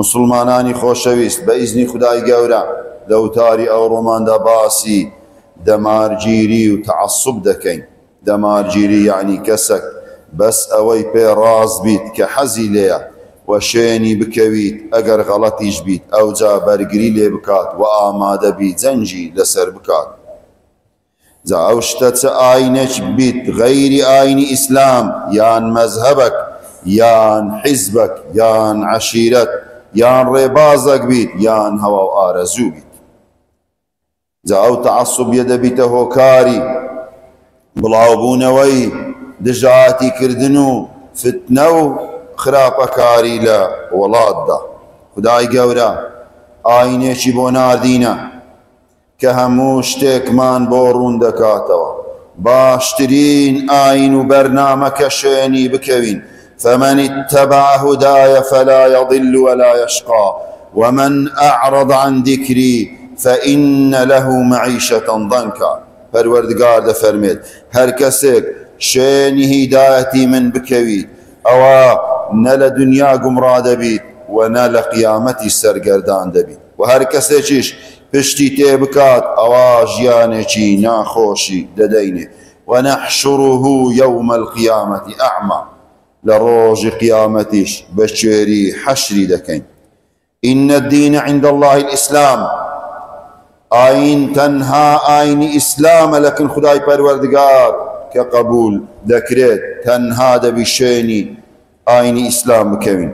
مسلمانانی خۆشەویست بە ئیزنی خودای گەورە لە وتاری ئەو ڕۆماندا باسی دەمارگیری و تەعەسسوب دەکەین. دەمارگیری یعنی کەسێک بەس ئەوەی پێ ڕاست بیت کە حەزی لێیە و شوێنی بکەویت ئەگەر غەڵەتیش بیت ئەوجا بەرگری لێ بکات و ئامادە بی جەنگی لەسەر بکات. جا ئەو شتە چە ئاینێک بیت غەیری ئاینی ئیسلام یان مەزهەبەک یان حیزبەک یان عەشیرەت یان ڕێبازەک بیت یان هەوا و ئارەزوو بیت. جا ئەو تەعەسسوبیە دەبیتە هۆکاری بڵاوبوونەوەی دژایەتیکردن و فتنە و خراپەکاری لە وڵاتدا. خودای گەورە ئاینێکی بۆ ناردینە کە هەموو شتێکمان بۆ ڕوون دەکاتەوە. باشترین ئاین و بەرنامەکە شوێنی بکەوین. فمن اتبع هداي فلا يضل ولا يشقى ومن أعرض عن ذكري فإن له معيشة ضنكا. پەروەردگار دەفەرمێت هەر کەسێک شوێنی هیدایەتی من بکەویت ئەوە نە لە دنیا گومڕا دەبیت و نە لە قیامەتی سەرگەردان دەبیت و هەر کەسێکیش پشتی تێ بکات ئەوە ژیانێکی ناخۆشی دەدەینێ. ونحشره يوم القيامة أعمى. لروج قيامتش بشيري حشري دكين. إن الدين عند الله الإسلام. آين تنها آين إسلام لكن خداي پروردگار كقبول دكريت تنها دبشيني آين إسلام بكوين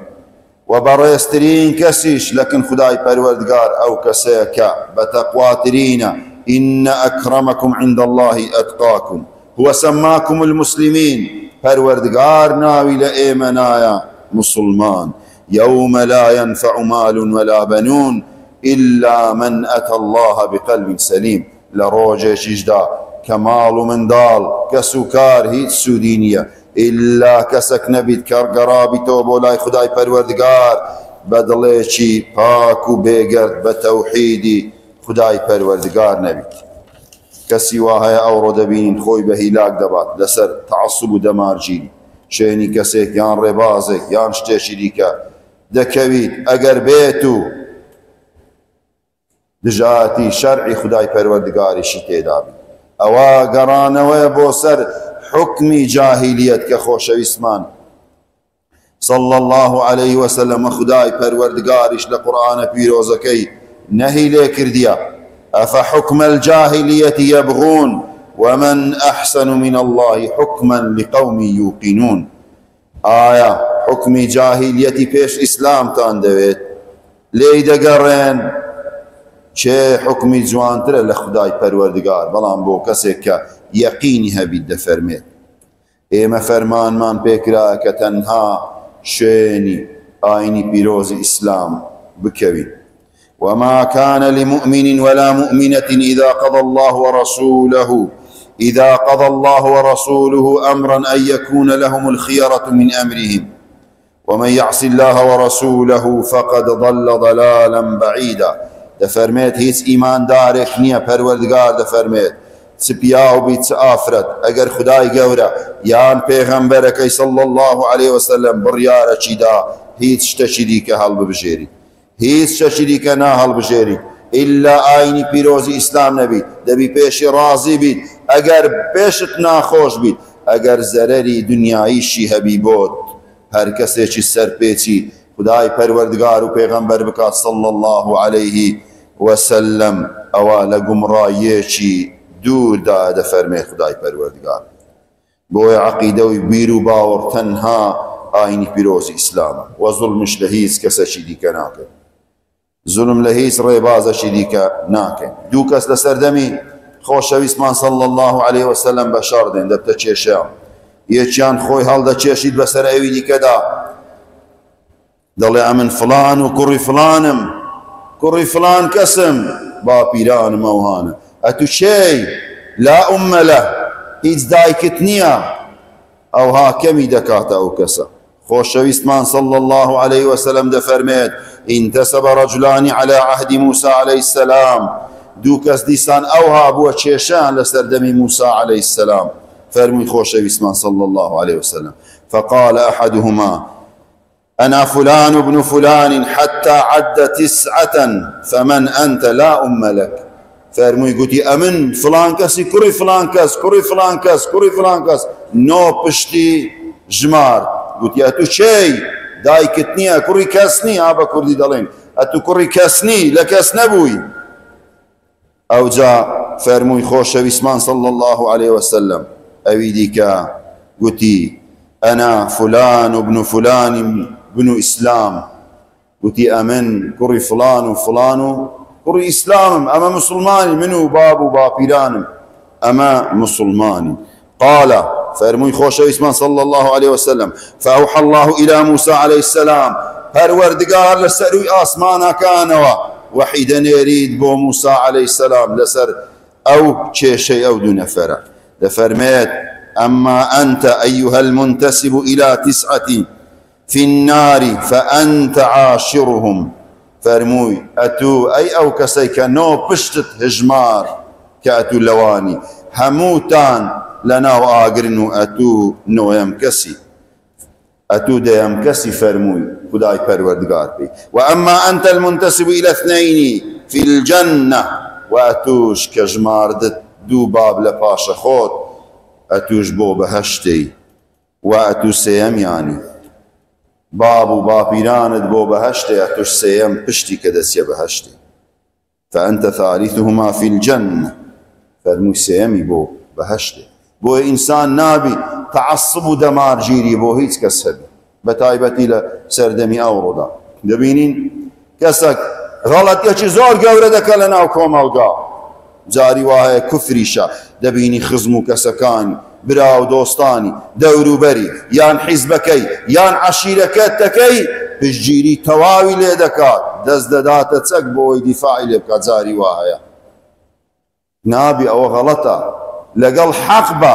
وبريسترين كسيش لكن خداي پروردگار أو كسيكا بتقواترين إن أكرمكم عند الله أتقاكم هو سماكم المسلمين. پروردگار ناوی لە ئێمەنایە مسلمان. يوم لا ينفع مال ولا بنون إلا من أتى الله بقلب سليم. لروجێکیشدا کە ماڵ و منداڵ کەس و کار هیچ سوودی نییە ئللا کەسێک نەبیت کە گەڕابیتەوە بۆ لای خودای پەروەردگار بە دڵێکی پاک و بێگەرد بە تەوحیدی خودای پەروەردگار نەبیت. کەسی وا هەیە ئەوڕۆ دەبینین خۆی بە هیلاک دەبات لەسەر تەعەسسوب و دەمارگیری شوێنی کەسێک یان ڕێبازێک یان شتێکی دیکە دەکەویت ئەگەر بێت و دژایەتی شەرعی خودای پەروەردگاریشی تێدا بیت ئەوە گەڕانەوەیە بۆ سەر حکمی جاهیلیەت کە خۆشەویستمان صلى الله عليه وسلم خدای پەروەردگاریش لە قورئانە پیرۆزەکەی نەهی لێ کردیە. أفحكم الجاهلية يبغون ومن أحسن من الله حكما لقوم يوقنون. آية حكم جاهلية پیش إسلام تاندويت لێی دەگەڕێن چێ حکمی جوانترە لە خودای پەروەردگار بەڵام بۆ کەسێک کە یەقینی هەبیت دەفەرمێت. ئێمە فەرمانمان پێکرا کە تەنها شوێنی ئاینی پیرۆزی ئیسلام بکەوین. وما كان لمؤمن ولا مؤمنة إذا قضى الله ورسوله أمرا أن يكون لهم الخيرة من أمرهم ومن يعص الله ورسوله فقد ضل ضلالا بعيدا. دفرميت هيس إيمان دارك نية پروردگار دفرميت سبياو بيت سآفرت اگر خداي گورا يان پیغمبركي صلى الله عليه وسلم بريارة چيدا هيت شتشديك هل ببجيري هیچ شەشیری کە ناهەڵبژێریت ئللا ئاینی پیرۆزی ئیسلام نەبیت دەبی پێشی ڕازی بیت ئەگەر پێشت ناخۆش بیت ئەگەر زەرەری دنیاییشی هەبی بۆت هەر کەسێکی سەرپێچی خدای پەروەردگار و پێغەمبەر بکات صلى الله عليه وسلم ئەوە لە گومڕاییەکی دووردا دەفەرمێ خدای پەروەردگار. بۆیە عەقیدەی بیر و باوەڕ تەنها ئاینی پیرۆزی ئیسلامە و زوڵمش لە هیچ کەسێکی دیکە ناکەن. زوڵم لە هیچ ڕێبازەشی دیکە ناکەن. دوو کەس لە سەردەمی خۆشەویستمان صلى الله عليه وسلم بەشار دێن دەبتە کێشەیان یەکیان خۆی هەڵدەکێشیت بەسەر ئەوی دیکەدا دەڵێ ئەمن فڵان و کوڕی فڵانم کوڕی فڵان کەسم با پیرانم ئەوهانە ئەتو چێی لا ئومە لە هیچ دایکت نییە ئەوها کەمی دەکاتە ئەو کەسە. خۆشەویستمان صلى الله عليه وسلم دەفەرمێت انتسب رجلان على عهد موسى عليه السلام. دوو کەس دیسان ئەوها بووە کێشان لە سەردەمی موسى عليه السلام. فەرمووی خۆشەویستمان صلى الله عليه وسلم فقال أحدهما أنا فلان ابن فلان حتى عد 9 فمن أنت لا أم لك. فەرمووی گوتی ئەمن فلان کەسی کوڕی فلان کەس کوڕی فلان کەس کوڕی فلان کەس نۆ پشتی ژمار. گوتی ئەتو چێی؟ دایکت نییە کوڕی کەس نی؟ ئا بە کوردی دەڵێن ئەتو کوڕی کەس نی لە کەس نەبووی. ئەوجا فەرمووی خۆشەویستمان صلی الله عليه وسلم ئەوی دیکە گوتی ئەنا فلان ابن فلان بن ئیسلام. گوتی ئەمن کوڕی فلان و فلان و کوڕی ئیسلامم، ئەمە مسلمانی من و باب و باپیرانم، ئەمە مسلمانی. قال فەرمووی خۆشەویستمان صلی الله عليه وسلم فأوحى الله إلى موسى عليه السلام پەروەردگار لە سەروی ئاسمانەکانەوە وحی دەنێرید بۆ موسى عليه السلام لەسەر ئەو کێشەی ئەو دوو نەفەرە. دەفەرمێت أما أنت أيها المنتسب إلى 9 في النار فأنت عاشرهم. فەرمووی ئەتوو ئەی ئەو کەسەی کە نۆ پشتت هژمار کە ئەتوو لەوانی هەمووتان لەناو ئاگرن و ئەتوو نۆیەم کەسی ئەتوو دەیەم کەسی. فەرمووی خودای پەروەردگار پێی وأما أنت المنتسب إلى 2 في الجنة وأتوش کە ژماردت دوو باب لە پاشە خۆت ئەتوش بۆ بەهەشتەی و ئەتوو سێیەمیانی باب و باپیرانت بۆ بەهەشتێ ئەتوش سێیەم پشتی کە دەچێ بەهەشتێ. فأنت ثالثهما في الجنة. فەرمووی سێیەمی بۆ بەهەشتێ. بۆ ئینسان نابی تعەسب و دەمارگیری بۆ هیچ کەس هەبی، بە تایبەتی لە سەردەمی ئەوڕۆدا دەبینین کەسێک غەڵەتیەکی زۆر گەورە دەکە لە ناو کۆمەڵگا، جاری وایە کوفریشە، دەبینی خزم و کەسەکانی برا و دۆستانی دەوروبەری یان حیزبەکەی یان عەشیرەکەتەکەی پشتگیری تەواوی لێ دەکات، دەست دەداتە چەک بۆی دیفاعی لێ بکات. جاری وایە نابی ئەوە غەڵەتە، لەگەڵ حەق بە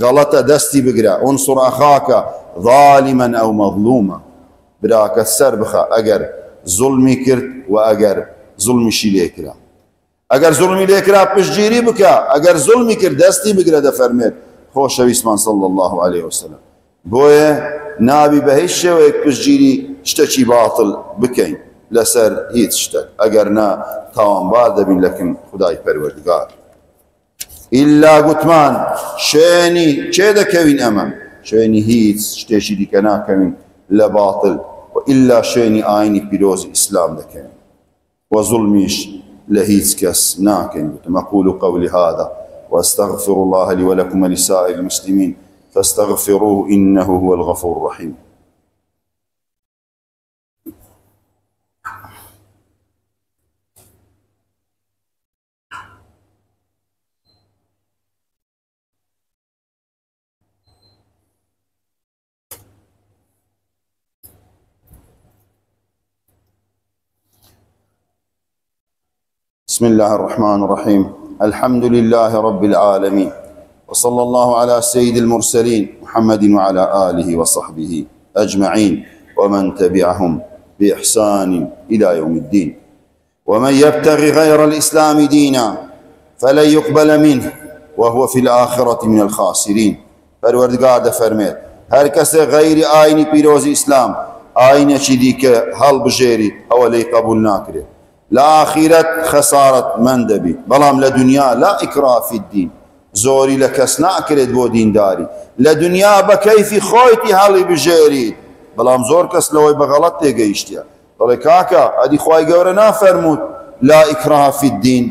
غەڵەتە دەستی بگرە. ئونسر ئەخاکە ظالما ئەو مەظلومە. براکەت سەر بخە ئەگەر زوڵمی کرد و ئەگەر زوڵمیشی لێ کرا. ئەگەر زوڵمی لێ کرا پشتگیری بکە، ئەگەر زوڵمی کرد دەستی بگرە. دەفەرمێت خۆشەویستمان صلی الله عليه وسلم بۆیە نابی بە هیچ شێوەیەک پشتگیری شتێکی باتڵ بکەین لەسەر هیچ شتێک، ئەگەر نا تاوانبار دەبین لەکن خودای پەروەردگار. ئیلا گوتمان شوێنی چێ دەکەوین؟ ئەمە شوێنی هیچ شتێکی دیکە ناکەوین لە باتڵ و ئیلا شوێنی ئاینی پیرۆزی ئیسلام دەکەوین و زوڵمیش لە هیچ کەس ناکەین. أقول قولي هذا وأستغفر الله لي ولكم ولسائر المسلمين فاستغفروه إنه هو الغفور الرحيم. بسم الله الرحمن الرحيم. الحمد لله رب العالمين وصلى الله على سيد المرسلين محمد وعلى آله وصحبه أجمعين ومن تبعهم بإحسان إلى يوم الدين. ومن يبتغي غير الإسلام دينا فلن يقبل منه وهو في الآخرة من الخاسرين. پەروەردگار دەفەرمێت هەر کەسێ غەیری ئاینی پیرۆزی ئیسلام ئاینێکی دیکە هەڵبژێری ئەوە لێی قبول ناکرێت، لە ئاخیرەت خەسارەت من دەبی. بەڵام لە دنیا لا ئیکراه فی الدین، زۆری لە کەس ناکرێت بۆ دینداری. لە دنیا بە کەیفی خۆیتی هەڵی بژێریت، بەڵام زۆر کەس لەوەی بە غەڵەت تێگەیشتیە. دەڵێ کاکە ئەدی خوای گەورە نافەرمووت لا ئیکراه فی الدین،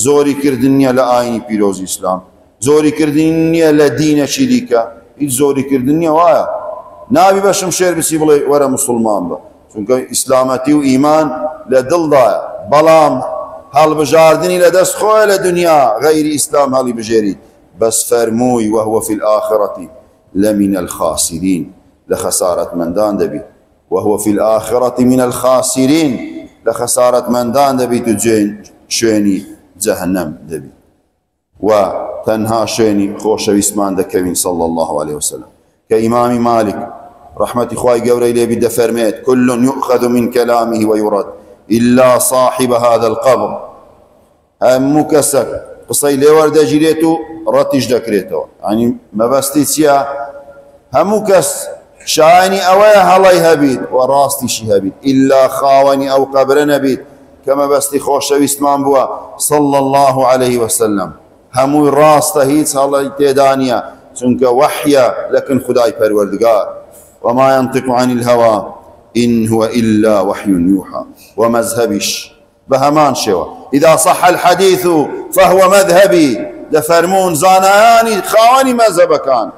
زۆری کردن نییە لە ئاینی پیرۆزی ئیسلام، زۆری کردن نییە لە دینێکی دیکە، هیچ زۆری کردن نییە. وایە نابی بەشم شێر بچی بڵێ وەرە موسڵمان بە، چونکە ئیسلامەتی و ئیمان لە دڵدایە، بەڵام هەڵبژاردنی لە دەست خۆیە لە دنیا غەیری ئیسلام هەڵی بژێریت. بەس فەرمووی وهو في الآخرة لمن الخاسرين، لە خەسارەتمەندان دەبیت. وهو في الآخرة من الخاسرين، لە خەسارەتمەندان دەبیت و شوێنی جەهەنەم دەبیت. و تەنها شوێنی خۆشەویستمان دەکەوین صلى الله عليه وسلم کە ئیمامی مالک ڕەحمەتی خوای گەورەی لێبی دەفەرمێت كل يؤخذ من كلامه ويرد إلا صاحب هذا القبر. هەموو کەسێک قسەی لێ وەردەگیرێت و ڕەتیش دەکرێتەوە. ینی مەبەستی چییە؟ هەموو کەس شایانی ئەوەیە هەڵەی هەبیت و ڕاستیشی هەبیت ئیلا خاوەنی ئەو قەبرە نەبیت کە مەبەستی خۆشەویستمان بووە صلى الله عليه وسلم هەمووی ڕاستە هیچ هەڵەی تێدا نییە چونکە وەحیە لەکن خدای پەروەردگار وما ينطق عن الهوى إن هو إلا وحي يوحى ومذهبش بهمان شوى إذا صح الحديث فهو مذهبي دفرمون زاناني خاواني مذهب كان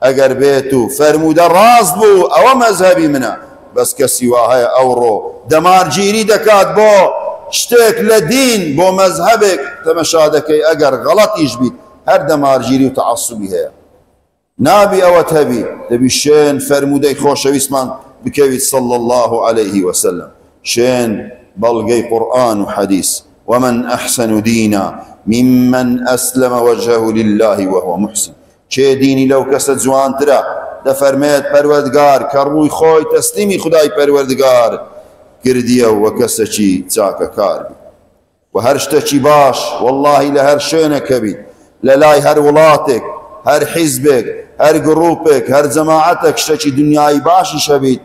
اگر بيتو فرمود الراس بو او مذهبي منا بس كسواها اورو دمار جيري دكات بو شتيك لدين بو مذهبك تمشادكي اگر غلط يجبيت هر دمار جيري وتعصبي هي نابي او تهبي دبي شين فرمودي خوشوي اسمان بكويت صلى الله عليه وسلم شين بلغي قرآن وحديث ومن أحسن دينا ممن أسلم وجهه لله وهو محسن چه ديني لو كسد زوان ترى دفرميت پروردگار كروي خوي تسليمي خداي پروردگار كرديا وكسچي تاكا كار وهرشتچي باش والله لهر شينك بي للاي هر ولاتك هر حزبك هر جروبك هر جماعتك شتچي دنياي باش شبيت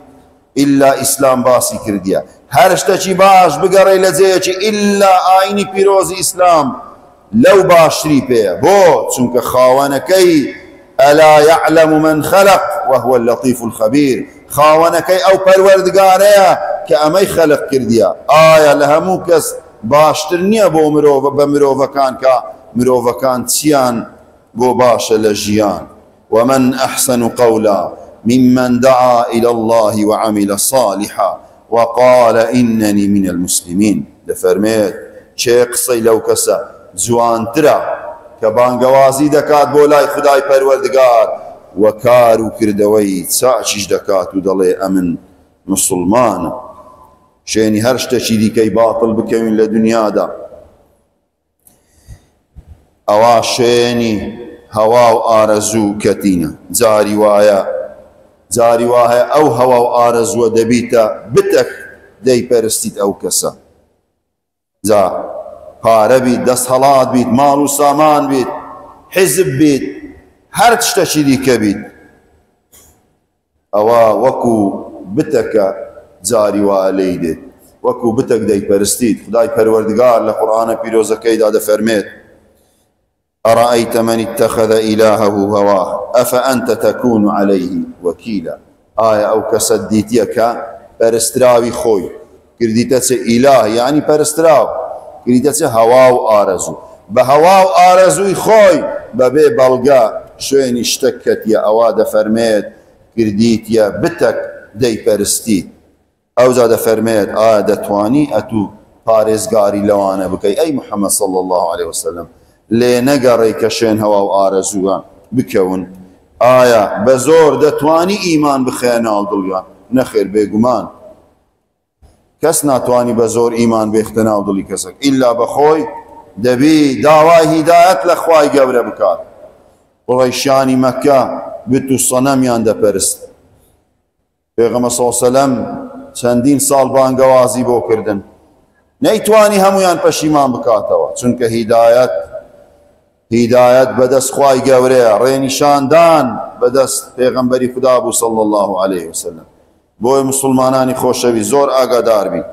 إلا إسلام باسي كرديا هرشتچي باش بقري لزيچي إلا آيني بيروز إسلام لو باشري بيه بو چونك خاونكي ألا يعلم من خلق وهو اللطيف الخبير خاونكي أو پروردگاريا كأمي خلق كرديا آية لهموكس باشترنيا بو بمروفكان كمروفكان تيان بو باش لجيان ومن أحسن قولا ممن دعا إلى الله وعمل صالحا وقال إنني من المسلمين دفرميت چه قصي لو كسا جوان ترى كبانقوازي دكات بولاي خداي پروردگار وكارو كردوي تساعشش دكات ودلي أمن مسلمان شيني هرشتشي دي كي باطل بكوين لدنيا دا أوا شيني هوا وآرزو كتينة زاري وايا أو هوا وآرزو دبيتا بتك دي پرستيت أو كسا زا پاره بیت دەستهەڵات بیت ماڵ و سامان بیت حزب بیت هەر شتێکی دیکە بیت ئەوە وەکو بتەکە جاری وا لێی دێت وەکو بتەک دەیپەرستیت خدای پەروەردگار لە قورئانە پیرۆزەکەیدا دەفەرمێت أرأيت من اتخذ إلهه هواه أفأنت تكون عليه وكيلا آية أو كسديتيك پەرستراوی خۆی کردیتە چ ئیلاه یعنی پەرستراو کردیتە چ هەوا و ئارەزوو بە هەوا و ئارەزووی خۆی بەبێ بەڵگە شوێنی شتێک کەتیە ئەوا دەفەرمێت کردیتە بتەک دەیپەرستیت ئەوجا دەفەرمێت ئایا دەتوانی ئەتوو پارێزگاری لەوانە بکەی ئەی محەممەد صلی الله عليه وسلم لێ نەگەڕێی کە شوێن هەوا و ئارەزووە بکەون ئایا بە زۆر دەتوانی ئیمان بخەیە ناو دڵیان نەخێر بێگومان کەس ناتوانی بە زۆر ئیمان بێختە ناو دڵی کەسێک ئیلا بەخۆی دەبی داوای هیدایەت لە خوای گەورە بکات قوڕەیشیانی مەککە بت و سەنەمیان دەپەرست پێغەمبەر صلی الله علیه وسلم چەندین ساڵ بانگەوازی بۆ کردن نەیتوانی هەمویان پەشیمان بکاتەوە چونکە هیدایەت بەدەست خوای گەورەیە ڕێنیشاندان بەدەست پێغەمبەری خدا بوو صلی الله عليه وسلم بۆی مسلمانانی خۆشەوی زۆر ئاگادار بین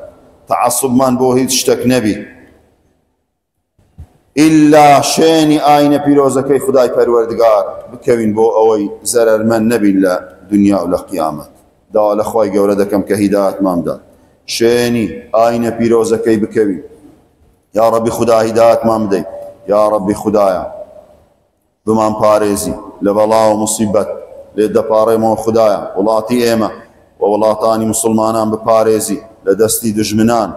تەعەسوبمان بۆ هیچ شتێک نەبی ئیلا شوێنی ئاینە پیرۆزەکەی خدای پەروەردگار بکەوین بۆ ئەوەی زەرەرمەند نەبین لە دنیا و لە قیامەت داوا لە خوای گەورە دەکەم کە هیدایەتمان بدات شوێنی ئاینە پیرۆزەکەی بکەوین یا ڕەبی خدا هیدایەتمان بدەیت یا ڕەبی خدایە بمان پارێزی لە بەڵا و موسیبەت لێ دەپاڕێمەوە خدایە وڵاتی ئێمە ووڵاتانی مسلمانان بپارێزی لە دەستی دژمنان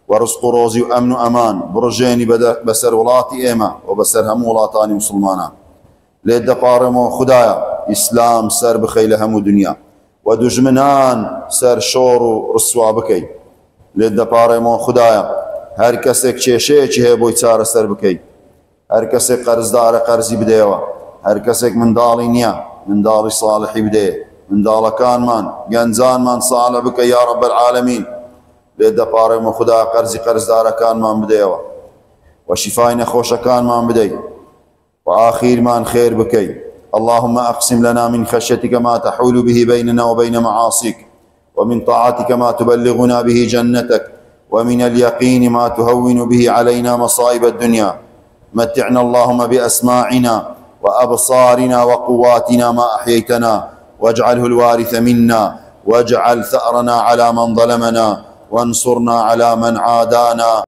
ورزق و ڕۆزی و ئەمن و ئەمان بڕژێنی بەسەر وڵاتی ئێمە و بەسەر هەموو وڵاتانی مسلمانان لێ دەپاڕێمەوە خدایە ئیسلام سەر بخەی لە هەموو دنیا و دژمنان سەر شۆڕ و ڕسوا بکەی لێ دەپاڕێمەوە خدایە هەر کەسێک کێشەیەکی هەیە بۆی چارەسەر بکەی هەر کەسێک قەرزدارە قەرزی بدەیەوە هەر کەسێک منداڵی نییە منداڵی ساڵحی بدەیە منداڵەکانمان گەنجانمان ساڵە بکە یا رب العالمین لێ دەپاڕێمە خدا قەرزی قەرزدارەکانمان بدەیەوە و شیفای نەخۆشەکانمان بدەی و ئاخیرمان خێر بکەی اللهم أقسم لنا من خشيتك ما تحول به بيننا وبين معاصيك، ومن طاعتك ما تبلغنا به جنتك، ومن اليقين ما تهون به علينا مصائب الدنيا. متعنا اللهم بأسماعنا وأبصارنا وقواتنا ما أحييتنا، واجعله الوارث منا، واجعل ثأرنا على من ظلمنا، وانصرنا على من عادانا.